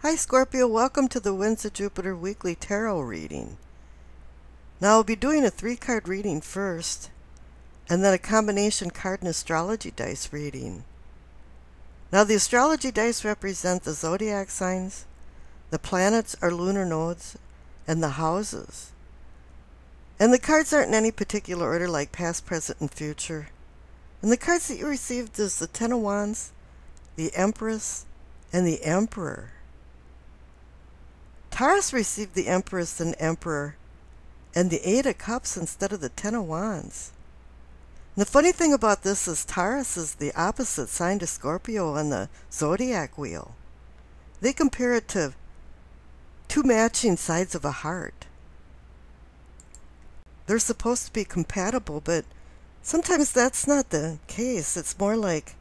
Hi Scorpio, welcome to the Winds of Jupiter weekly tarot reading. Now I'll be doing a 3-card reading first, and then a combination card and astrology dice reading. Now the astrology dice represent the zodiac signs, the planets or lunar nodes, and the houses. And the cards aren't in any particular order like past, present, and future. And the cards that you received is the Ten of Wands, the Empress, and the Emperor. Taurus received the Empress and Emperor and the Eight of Cups instead of the Ten of Wands. And the funny thing about this is Taurus is the opposite sign to Scorpio on the zodiac wheel. They compare it to two matching sides of a heart. They're supposed to be compatible, but sometimes that's not the case. It's more like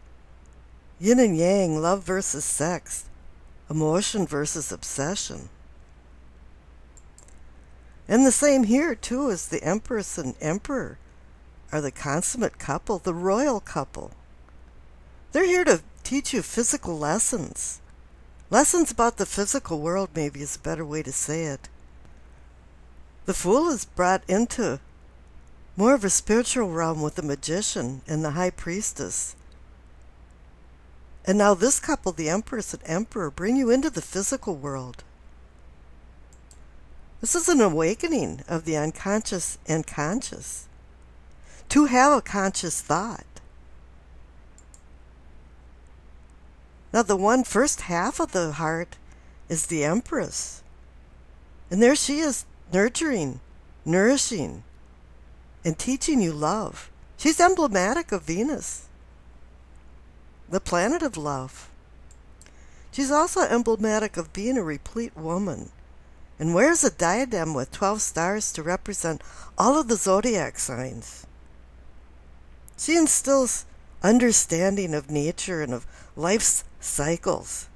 yin and yang, love versus sex, emotion versus obsession. And the same here, too, as the Empress and Emperor are the consummate couple, the royal couple. They're here to teach you physical lessons. Lessons about the physical world, maybe is a better way to say it. The Fool is brought into more of a spiritual realm with the Magician and the High Priestess. And now this couple, the Empress and Emperor, bring you into the physical world. This is an awakening of the unconscious and conscious. To have a conscious thought. Now the first half of the heart is the Empress. And there she is, nurturing, nourishing, and teaching you love. She's emblematic of Venus, the planet of love. She's also emblematic of being a replete woman, and wears a diadem with 12 stars to represent all of the zodiac signs. She instills understanding of nature and of life's cycles,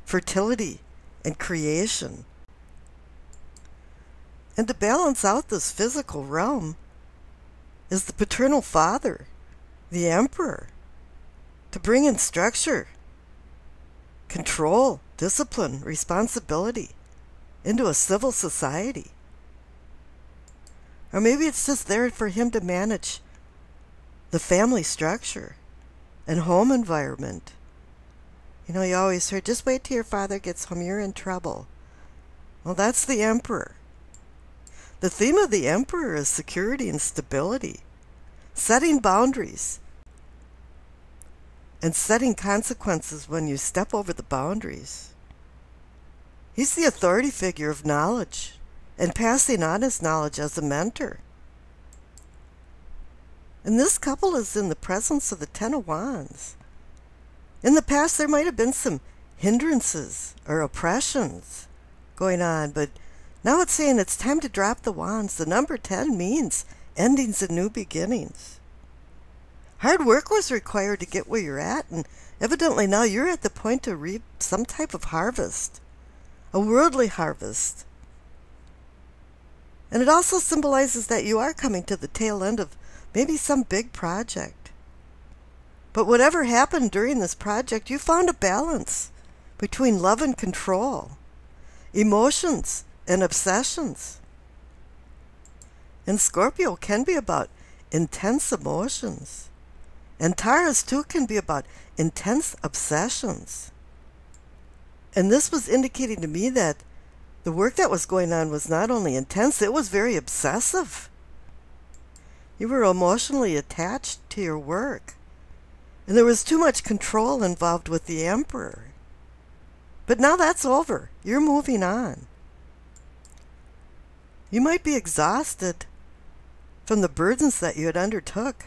fertility and creation. And to balance out this physical realm is the paternal father, the Emperor, to bring in structure, control, discipline, responsibility into a civil society. Or maybe it's just there for him to manage the family structure and home environment. You know, you always heard, just wait till your father gets home, you're in trouble. Well, that's the Emperor. The theme of the Emperor is security and stability, setting boundaries, and setting consequences when you step over the boundaries. He's the authority figure of knowledge and passing on his knowledge as a mentor. And this couple is in the presence of the Ten of Wands. In the past, there might have been some hindrances or oppressions going on, but now it's saying it's time to drop the wands. The number 10 means endings and new beginnings. Hard work was required to get where you're at, and evidently now you're at the point to reap some type of harvest, a worldly harvest. And it also symbolizes that you are coming to the tail end of maybe some big project. But whatever happened during this project, you found a balance between love and control, emotions and obsessions. And Scorpio can be about intense emotions. And Taurus too can be about intense obsessions. And this was indicating to me that the work that was going on was not only intense, it was very obsessive. You were emotionally attached to your work. And there was too much control involved with the Emperor. But now that's over. You're moving on. You might be exhausted from the burdens that you had undertook.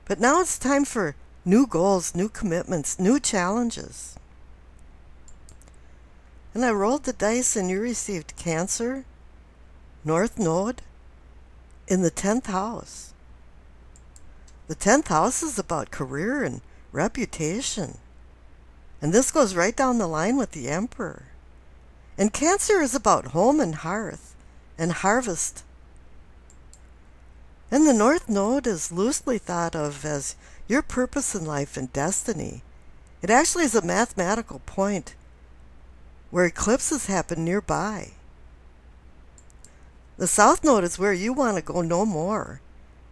But now it's time for new goals, new commitments, new challenges. And I rolled the dice and you received Cancer, North Node, in the 10th house. The 10th house is about career and reputation. And this goes right down the line with the Emperor. And Cancer is about home and hearth and harvest. And the North Node is loosely thought of as your purpose in life and destiny. It actually is a mathematical point where eclipses happen nearby. The South Node is where you want to go no more,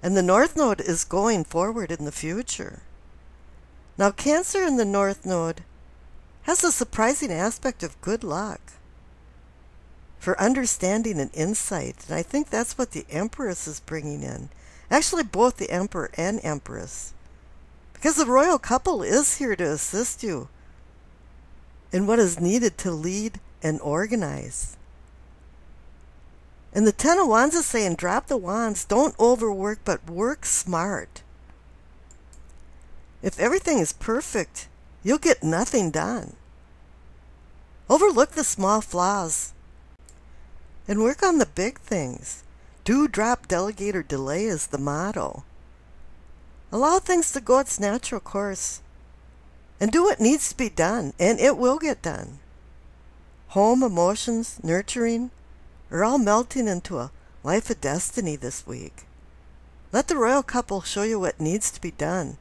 and the North Node is going forward in the future. Now, Cancer in the North Node has a surprising aspect of good luck for understanding and insight, and I think that's what the Empress is bringing in. Actually, both the Emperor and Empress. Because the royal couple is here to assist you in what is needed to lead and organize. And the Ten of Wands is saying, drop the wands, don't overwork, but work smart. If everything is perfect, you'll get nothing done. Overlook the small flaws and work on the big things. Do, drop, delegate, or delay is the motto. Allow things to go its natural course and do what needs to be done, and it will get done. Home, emotions, nurturing are all melting into a life of destiny this week. Let the royal couple show you what needs to be done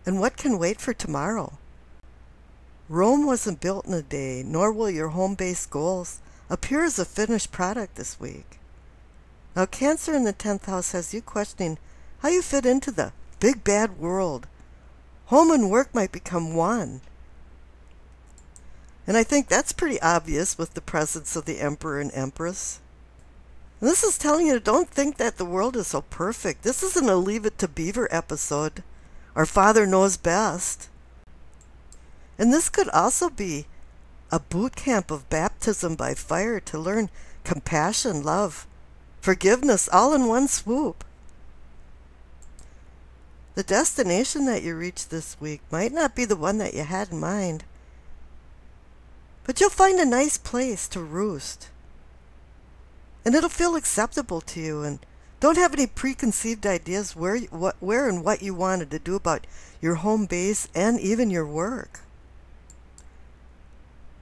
and what can wait for tomorrow. Rome wasn't built in a day, nor will your home-based goals appear as a finished product this week. Now, Cancer in the 10th house has you questioning how you fit into the big bad world. Home and work might become one. And I think that's pretty obvious with the presence of the Emperor and Empress. And this is telling you, don't think that the world is so perfect. This isn't a Leave It to Beaver episode. Our Father knows best. And this could also be a boot camp of baptism by fire to learn compassion, love, forgiveness, all in one swoop. The destination that you reach this week might not be the one that you had in mind, but you'll find a nice place to roost. And it'll feel acceptable to you, and don't have any preconceived ideas where and what you wanted to do about your home base and even your work.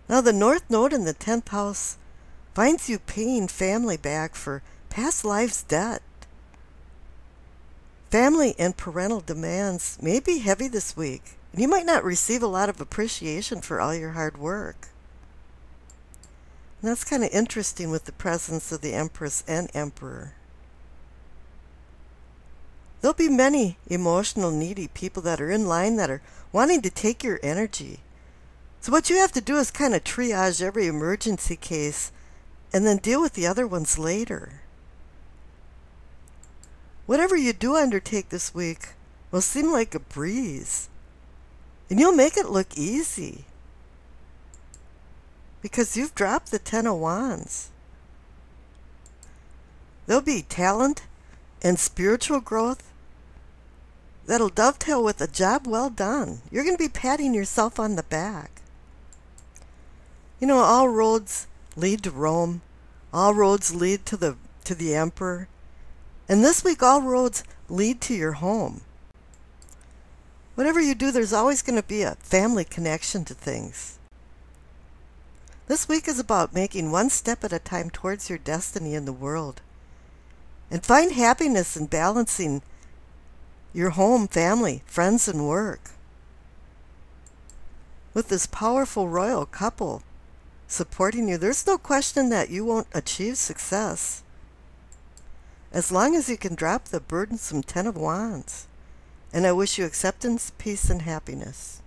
Now, the North Node in the 10th house finds you paying family back for past life's debt. Family and parental demands may be heavy this week, and you might not receive a lot of appreciation for all your hard work. And that's kind of interesting with the presence of the Empress and Emperor. There'll be many emotional, needy people that are in line that are wanting to take your energy. So what you have to do is kind of triage every emergency case and then deal with the other ones later. Whatever you do undertake this week will seem like a breeze, and you'll make it look easy because you've dropped the Ten of Wands. There'll be talent and spiritual growth that'll dovetail with a job well done. You're going to be patting yourself on the back. You know, all roads lead to Rome. All roads lead to the Emperor. And this week, all roads lead to your home. Whatever you do, there's always going to be a family connection to things. This week is about making one step at a time towards your destiny in the world. And find happiness in balancing your home, family, friends, and work. With this powerful royal couple supporting you, there's no question that you won't achieve success, as long as you can drop the burdensome Ten of Wands. And I wish you acceptance, peace, and happiness.